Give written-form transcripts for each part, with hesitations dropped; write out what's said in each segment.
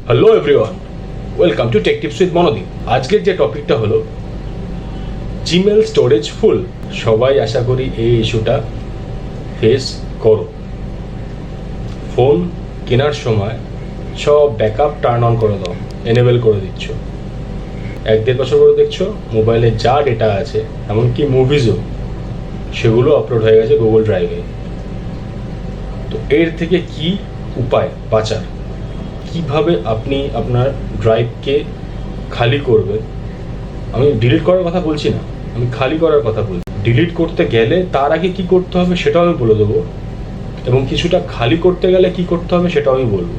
Hello everyone, welcome to take tips with Monodeep. আজকের যে টপিকটা হলো জিমেল স্টোরেজ ফুল। সবাই আশা করি এই ইস্যুটা ফেস করো। ফোন কেনার সময় সব ব্যাকআপ টার্ন অন করে দাও, এনেবেল করে দিচ্ছ। 1-1.5 বছর করে দেখছো মোবাইলে যা ডেটা আছে, এমনকি মুভিজও, সেগুলো আপলোড হয়ে গেছে গুগল ড্রাইভে। তো এর থেকে কি উপায় বাঁচার, কিভাবে আপনি আপনার ড্রাইভকে খালি করবেন? আমি ডিলিট করার কথা বলছি না, আমি খালি করার কথা বলছি। ডিলিট করতে গেলে তার আগে কি করতে হবে সেটাও আমি বলে দেবো, এবং কিছুটা খালি করতে গেলে কি করতে হবে সেটাও আমি বলবো।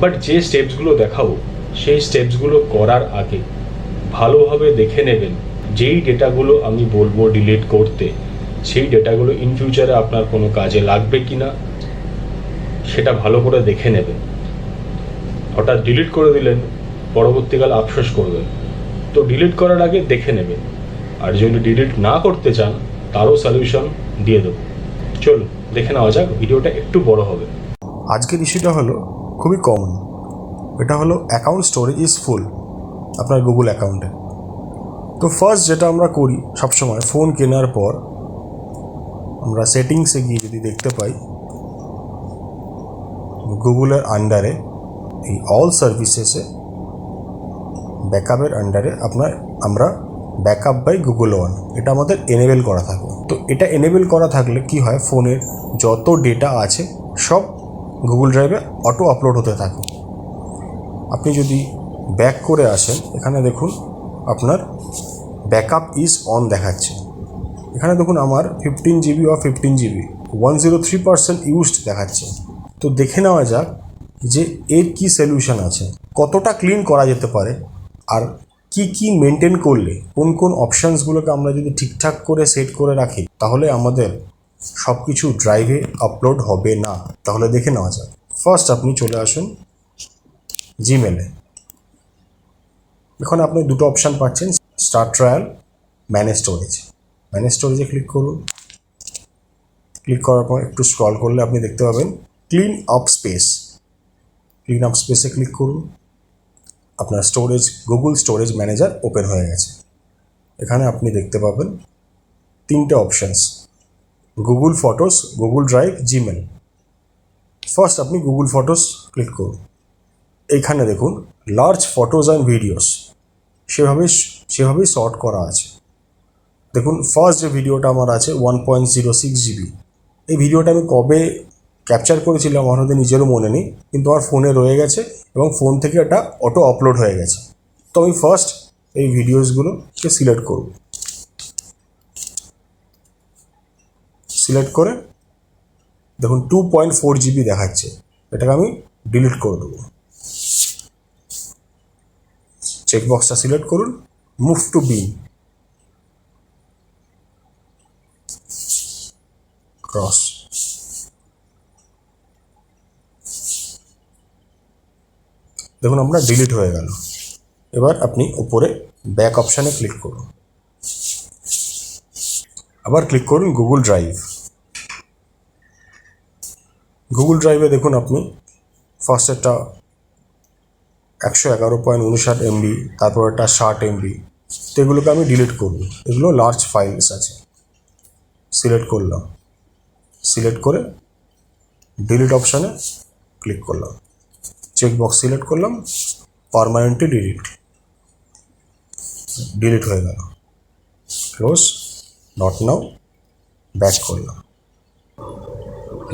বাট যে স্টেপসগুলো দেখাবো সেই স্টেপসগুলো করার আগে ভালোভাবে দেখে নেবেন যেই ডেটাগুলো আমি বলবো ডিলিট করতে, সেই ডেটাগুলো ইন ফিউচারে আপনার কোনো কাজে লাগবে কি না সেটা ভালো করে দেখে নেবেন। হঠাৎ ডিলিট করে দিলেন, পরবর্তীকালে আফসোস করবেন। তো ডিলিট করার আগে দেখে নেবেন, আর যদি ডিলিট না করতে চান তারও সলিউশন দিয়ে দেবো। চলুন দেখে নেওয়া যাক, ভিডিওটা একটু বড় হবে। আজকের ইস্যুটা হলো খুবই কমন, এটা হলো অ্যাকাউন্ট স্টোরেজ ইজ ফুল আপনার গুগল অ্যাকাউন্টে। তো ফার্স্ট যেটা আমরা করি সবসময়, ফোন কেনার পর আমরা সেটিংসে গিয়ে যদি দেখতে পাই গুগলের আন্ডারে এই অল সার্ভিসেসে ব্যাকআপের আন্ডারে আমরা ব্যাকআপ বাই গুগল ওয়ান, এটা আমাদের এনেবেল করা থাকে। তো এটা এনেবেল করা থাকলে কি হয়, ফোনের যত ডেটা আছে সব গুগল ড্রাইভে অটো আপলোড হতে থাকে। আপনি যদি ব্যাক করে আসেন, এখানে দেখুন আপনার ব্যাকআপ ইজ অন দেখাচ্ছে। এখানে দেখুন আমার 15 GB বা 15 GB 103% ইউজড দেখাচ্ছে। তো দেখে নেওয়া যাক যে এর কি সলিউশন আছে, কতটা ক্লিন করা যেতে পারে, আর কি মেনটেন করলে, কোন কোন অপশানসগুলোকে আমরা যদি ঠিকঠাক করে সেট করে রাখি তাহলে আমাদের সব কিছু ড্রাইভে আপলোড হবে না। তাহলে দেখে নেওয়া যাক। ফার্স্ট আপনি চলে আসুন জিমেলে। এখন আপনি দুটো অপশান পাচ্ছেন, start trial, manage storage. Manage স্টোরেজে ক্লিক করুন। ক্লিক করার পর একটু স্ক্রল করলে আপনি দেখতে পাবেন clean up space. Clean up স্পেসে ক্লিক করুন। আপনার storage, Google storage manager open হয়ে গেছে। এখানে আপনি দেখতে পাবেন তিনটে options, Google photos, Google drive, Gmail. First আপনি গুগল ফটোস ক্লিক করুন। এইখানে দেখুন লার্জ ফটোজ অ্যান্ড ভিডিওস সেভাবেই শর্ট করা আছে। দেখুন ফার্স্ট যে ভিডিওটা আমার আছে 1.06 GB, এই ভিডিওটা আমি কবে ক্যাপচার করেছিলাম আমার হয়তো নিজেরও মনে নেই, কিন্তু আমার ফোনে রয়ে গেছে এবং ফোন থেকে এটা অটো আপলোড হয়ে গেছে। তো আমি ফার্স্ট এই ভিডিওসগুলোকে সিলেক্ট করব। সিলেক্ট করে দেখুন 2.4 GB দেখাচ্ছে, এটাকে আমি ডিলিট করে দেবো। চেকবক্সটা সিলেক্ট করুন, মুভ টু বিন, ক্রস। দেখুন আমরা ডিলিট হয়ে গেল। এবার আপনি উপরে ব্যাক অপশানে ক্লিক করুন, আবার ক্লিক করুন গুগল ড্রাইভ। গুগল ড্রাইভে দেখুন আপনি ফার্স্ট একটা 111.59 MB, তারপর একটা 60 MB। তো এগুলোকে আমি ডিলিট করব, এগুলো লার্জ ফাইলস আছে। সিলেক্ট করলাম, সিলেক্ট করে ডিলিট অপশানে ক্লিক করলাম, চেকবক্স সিলেক্ট করলাম, পার্মানেন্টলি ডিলিট হয়ে গেল। ক্লোজ, নট নাও, ব্যাক করলাম।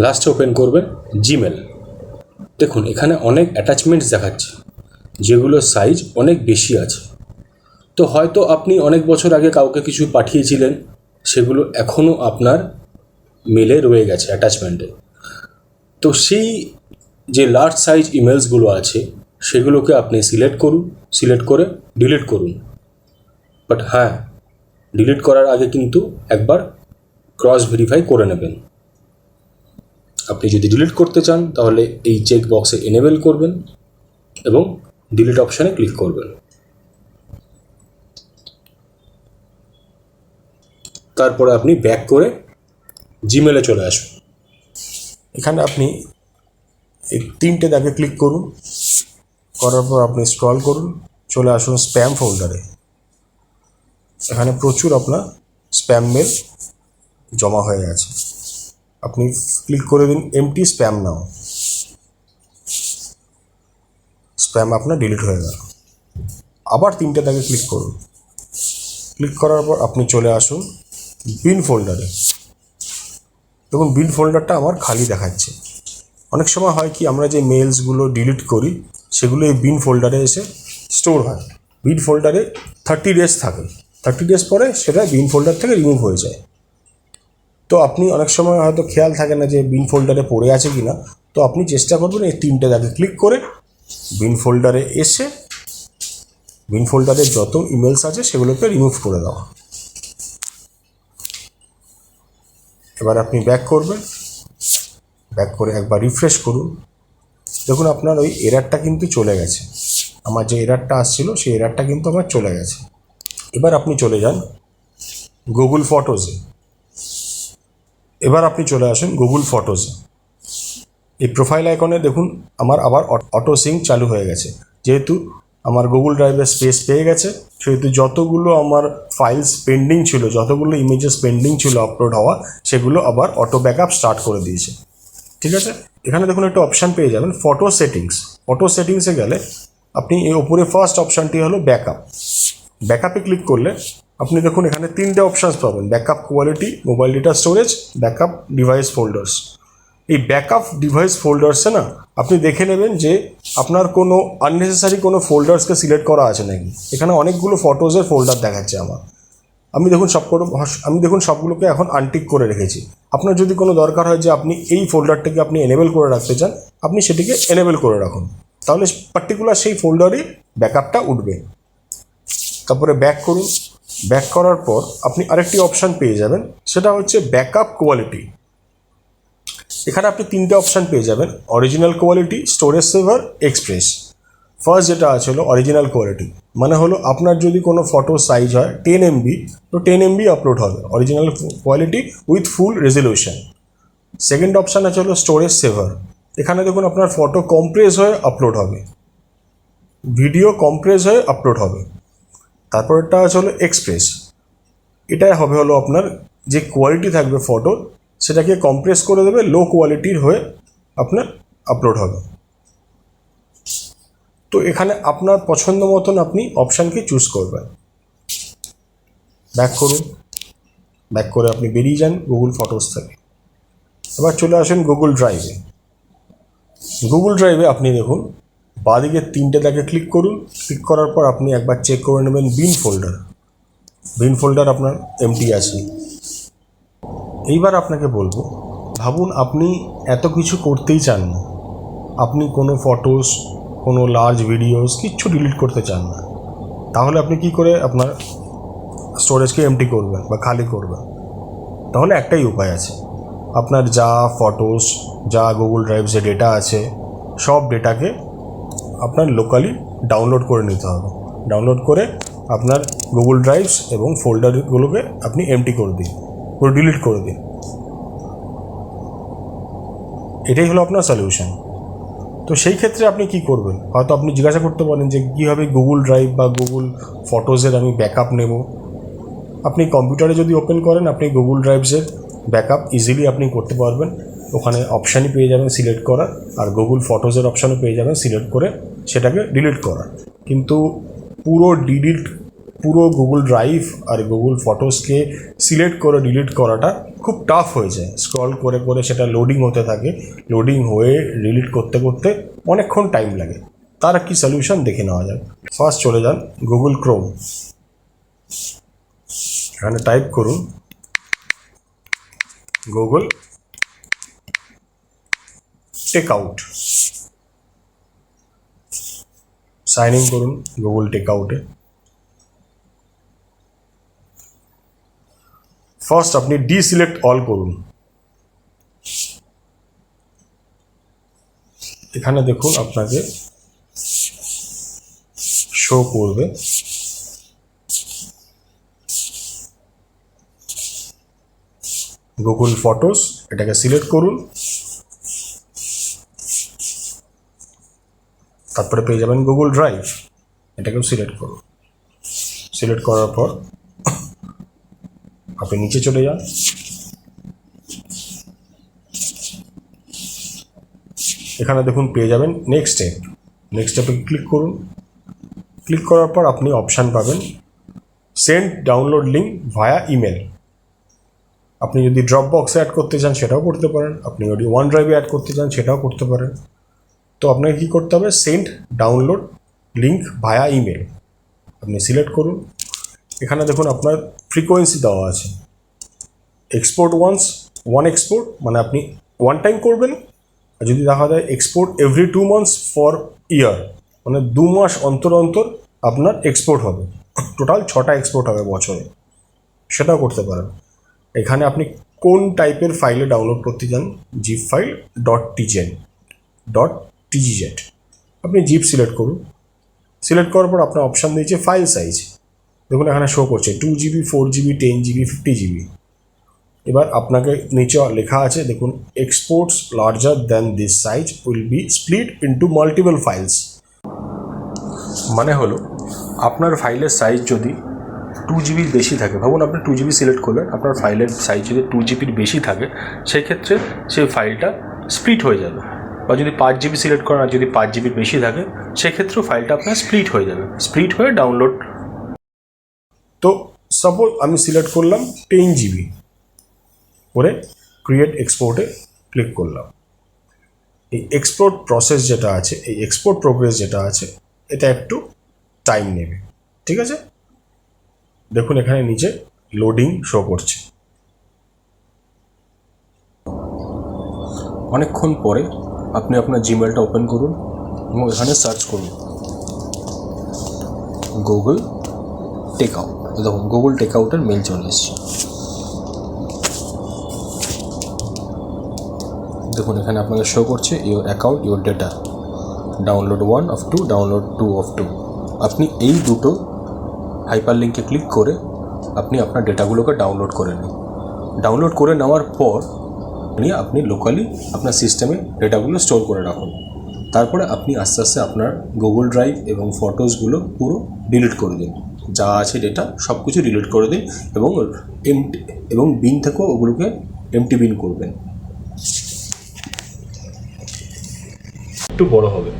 লাস্টে ওপেন করবেন জিমেল। দেখুন এখানে অনেক অ্যাটাচমেন্টস দেখাচ্ছে যেগুলোর সাইজ অনেক বেশি আছে। তো হয়তো আপনি অনেক বছর আগে কাউকে কিছু পাঠিয়েছিলেন, সেগুলো এখনও আপনার মেলে রয়ে গেছে অ্যাটাচমেন্টে। তো সেই যে লার্জ সাইজ ইমেলসগুলো আছে সেগুলোকে আপনি সিলেক্ট করুন, সিলেক্ট করে ডিলিট করুন। বাট হ্যাঁ, ডিলিট করার আগে কিন্তু একবার ক্রস ভেরিফাই করে নেবেন। আপনি যদি ডিলিট করতে চান তাহলে এই চেক বক্সে এনেবেল করবেন এবং ডিলিট অপশানে ক্লিক করবেন। তারপরে আপনি ব্যাক করে জিমেলে চলে আসুন। এখানে আপনি এই তিনটে দাগে ক্লিক করুন, করার পর আপনি স্ক্রল করুন, চলে আসুন স্প্যাম ফোল্ডারে। এখানে প্রচুর আপনার স্প্যাম মেল জমা হয়ে গেছে। আপনি ক্লিক করে দিন এমটি স্প্যাম নাও, স্প্যাম আপনার ডিলিট হয়ে গেল। আবার 3টে দাগে ক্লিক করুন। ক্লিক করার পর আপনি চলে আসুন বিন ফোল্ডারে। দেখুন বিন ফোল্ডারটা আমার খালি দেখাচ্ছে। অনেক সময় হয় কি, আমরা যে মেলসগুলো ডিলিট করি সেগুলো এই বিন ফোল্ডারে এসে স্টোর হয়। বিন ফোল্ডারে 30 ডেজ থাকে, 30 ডেজ পরে সেটা বিন ফোল্ডার থেকে রিমুভ হয়ে যায়। তো আপনি অনেক সময় হয়তো খেয়াল থাকে না যে বিন ফোল্ডারে পড়ে আছে কি না, তো আপনি চেষ্টা করবেন এই 3টে দাগে ক্লিক করে বিন ফোল্ডারে এসে বিন ফোল্ডারে যত ইমেলস আছে সেগুলোকে রিমুভ করে দেওয়া। এবার আপনি ব্যাক করবেন, ব্যাক করে একবার রিফ্রেশ করুন। দেখুন আপনার ওই এরারটা কিন্তু চলে গেছে। আমার যে এরারটা আসছিল সেই এরারটা কিন্তু আমার চলে গেছে। এবার আপনি চলে যান গুগল ফটোজে। এবার আপনি চলে আসুন গুগল ফটোজে। এই প্রোফাইল আইকনে দেখুন আমার আবার অটো সিঙ্ক চালু হয়ে গেছে। যেহেতু আমার গুগল ড্রাইভের স্পেস পেয়ে গেছে, সেহেতু যতগুলো আমার ফাইলস পেন্ডিং ছিল, যতগুলো ইমেজেস পেন্ডিং ছিল আপলোড হওয়া, সেগুলো আবার অটো ব্যাকআপ স্টার্ট করে দিয়েছে। ঠিক আছে, এখানে দেখুন একটা অপশান পেয়ে যাবেন ফটো সেটিংস। ফটো সেটিংসে গেলে আপনি এই ওপরে ফার্স্ট অপশানটি হলো ব্যাকআপ। ব্যাকআপে ক্লিক করলে আপনি দেখুন এখানে 3টে অপশানস পাবেন: backup quality, mobile data storage, backup device folders. এই ব্যাকআপ ডিভাইস ফোল্ডার্সে না আপনি দেখে নেবেন যে আপনার কোনো আননেসেসারি কোনো ফোল্ডার্সকে সিলেক্ট করা আছে নাকি। এখানে অনেকগুলো ফটোজের ফোল্ডার দেখাচ্ছে আমার। আমি দেখুন সবগুলোকে এখন আনটিক করে রেখেছি। আপনার যদি কোনো দরকার হয় যে আপনি এই ফোল্ডারটাকে আপনি এনেবল করে রাখতে চান, আপনি সেটিকে এনেবল করে রাখুন, তাহলে পার্টিকুলার সেই ফোল্ডারই ব্যাকআপটা উঠবে। তারপরে ব্যাক করুন। ব্যাক করার পর আপনি আরেকটি অপশান পেয়ে যাবেন, সেটা হচ্ছে ব্যাকআপ কোয়ালিটি। এখানে আপনি 3টে অপশান পেয়ে যাবেন: অরিজিনাল কোয়ালিটি, স্টোরেজ সেভার, এক্সপ্রেস। ফার্স্ট যেটা আছে হলো অরিজিনাল কোয়ালিটি, মানে হলো আপনার যদি কোনো ফটো সাইজ হয় 10 MB, তো 10 MB আপলোড হবে original quality with full resolution. Second option আছে হলো স্টোরেজ সেভার। এখানে দেখুন আপনার ফটো কম্প্রেস হয়ে আপলোড হবে, ভিডিও কম্প্রেস হয়ে আপলোড হবে। তারপরটা আছে হলো এক্সপ্রেস। এটাই হবে হলো আপনার যে কোয়ালিটি থাকবে ফটো, সেটাকে কম্প্রেস করে দেবে, লো কোয়ালিটির হয়ে আপনার আপলোড হবে। তো এখানে আপনার পছন্দ মতন আপনি অপশানকে চুজ করবেন। ব্যাক করুন। ব্যাক করে আপনি বেরিয়ে যান গুগল ফটোস থেকে। এবার চলে আসেন গুগল ড্রাইভে। গুগল ড্রাইভে আপনি দেখুন বাঁদিকে 3টে দাগে ক্লিক করুন। ক্লিক করার পর আপনি একবার চেক করে নেবেন বিন ফোল্ডার। বিন ফোল্ডার আপনার এমটি আছে। এইবার আপনাকে বলবো, ভাবুন আপনি এত কিছু করতেই চান না, আপনি কোনো ফটোস, কোনো লার্জ ভিডিওস কিচ্ছু ডিলিট করতে চান না, তাহলে আপনি কি করে আপনার স্টোরেজকে এমটি করবেন বা খালি করবেন? তাহলে একটাই উপায় আছে, আপনার যা ফটোস, যা গুগল ড্রাইভ যে ডেটা আছে, সব ডেটাকে আপনার লোকালি ডাউনলোড করে নিতে হবে। ডাউনলোড করে আপনার গুগল ড্রাইভস এবং ফোল্ডারগুলোকে আপনি এমটি করে দিন, পুরো ডিলিট করে দিন। এটাই হলো আপনার সলিউশন। তো সেই ক্ষেত্রে আপনি কি করবেন? হয়তো আপনি জিজ্ঞাসা করতে পারেন যে কীভাবে গুগল ড্রাইভ বা গুগল ফটোজের আমি ব্যাকআপ নেব। আপনি কম্পিউটারে যদি ওপেন করেন, আপনি গুগল ড্রাইভসের ব্যাকআপ ইজিলি আপনি করতে পারবেন। ওখানে অপশানই পেয়ে যাবেন সিলেক্ট করার, আর গুগল ফটোজের অপশানও পেয়ে যাবেন সিলেক্ট করে সেটাকে ডিলিট করার। কিন্তু পুরো গুগল ড্রাইভ আর গুগল ফটোসকে সিলেক্ট করে ডিলিট করাটা খুব টাফ হয়ে যায়। স্ক্রল করে করে সেটা লোডিং হতে থাকে, লোডিং হয়ে ডিলিট করতে করতে অনেকক্ষণ টাইম লাগে। তার কি সলিউশন দেখে নেওয়া যায়। ফার্স্ট চলে যান গুগল ক্রোম। এখানে টাইপ করুন গুগল টেকআউট। সাইন ইন করুন গুগল টেকআউটে। ফার্স্ট আপনি ডিসিলেক্ট অল করুন। এখানে দেখুন আপনাকে শো করবে গুগল ফটোস, এটাকে সিলেক্ট করুন। তারপরে পেয়ে যাবেন গুগল ড্রাইভ, এটাকেও সিলেক্ট করুন। সিলেক্ট করার পর আপনি নিচে চলে যান, এখানে দেখুন পেয়ে যাবেন নেক্সট স্টেপ। নেক্সট স্টেপে ক্লিক করুন। ক্লিক করার পর আপনি অপশান পাবেন সেন্ড ডাউনলোড লিঙ্ক ভায়া ইমেল। আপনি যদি ড্রপ বক্সে অ্যাড করতে চান সেটাও করতে পারেন, আপনি যদি ওয়ান ড্রাইভে অ্যাড করতে চান সেটাও করতে পারেন। তো আপনাকে কী করতে হবে, সেন্ড ডাউনলোড লিঙ্ক ভায়া ইমেল আপনি সিলেক্ট করুন। এখানে দেখুন আপনার ফ্রিকোয়েন্সি দেওয়া আছে, এক্সপোর্ট ওয়ান এক্সপোর্ট মানে আপনি ওয়ান টাইম করবেন, আর যদি দেখা যায় এক্সপোর্ট এভরি 2 months ফর ইয়ার মানে 2 মাস অন্তর অন্তর আপনার এক্সপোর্ট হবে, টোটাল 6টা এক্সপোর্ট হবে বছরে, সেটাও করতে পারেন। এখানে আপনি কোন টাইপের ফাইলে ডাউনলোড করতে চান, জিপ ফাইল .tgz আপনি জিপ সিলেক্ট করুন। সিলেক্ট করার পর আপনার অপশান দিয়েছে ফাইল সাইজ, দেখুন এখানে শো করছে 2GB 4GB 10GB 50GB। এবার আপনাকে নিচে লেখা আছে দেখুন, exports larger than this size will be split into multiple files. মানে হলো আপনার ফাইলের সাইজ যদি 2GB বেশি থাকে, ভাবুন আপনি 2GB সিলেক্ট করলেন, আপনার ফাইলের সাইজ যদি 2GB বেশি থাকে সেই ক্ষেত্রে সেই ফাইলটা স্প্লিট হয়ে যাবে। বা যদি 5GB সিলেক্ট করেন আর যদি 5GB বেশি থাকে সেক্ষেত্রেও ফাইলটা আপনার স্প্লিট হয়ে যাবে, স্প্লিট হয়ে ডাউনলোড। তো সাপোজ আমি সিলেক্ট করলাম 10GB করে ক্রিয়েট এক্সপোর্টে ক্লিক করলাম। এই এক্সপোর্ট প্রসেস যেটা আছে, এই এক্সপোর্ট প্রোগ্রেস যেটা আছে, এটা একটু টাইম নেবে, ঠিক আছে। দেখুন এখানে নিচে লোডিং শো করছে। অনেকক্ষণ পরে আপনি আপনার জিমেলটা ওপেন করুন এবং এখানে সার্চ করুন গুগল টেকআউট। দেখুন গুগল টেকআউটের মেল চলে এসছে। দেখুন এখানে আপনাকে শো করছে your account your data, download 1 of 2, download 2 of 2। আপনি এই দুটো হাইপার লিঙ্কে ক্লিক করে আপনি আপনার ডেটাগুলোকে ডাউনলোড করে নিন। ডাউনলোড করে নেওয়ার পর আপনি লোকালি আপনার সিস্টেমে ডেটাগুলো স্টোর করে রাখুন। তারপরে আপনি আস্তে আস্তে আপনার গুগল ড্রাইভ এবং ফটোসগুলো পুরো ডিলিট করে দিন, যা আছে ডেটা সব কিছু ডিলিট করে দিন এবং বিন থেকেও ওগুলোকে এমটি বিন করবেন। একটু বড় হবে।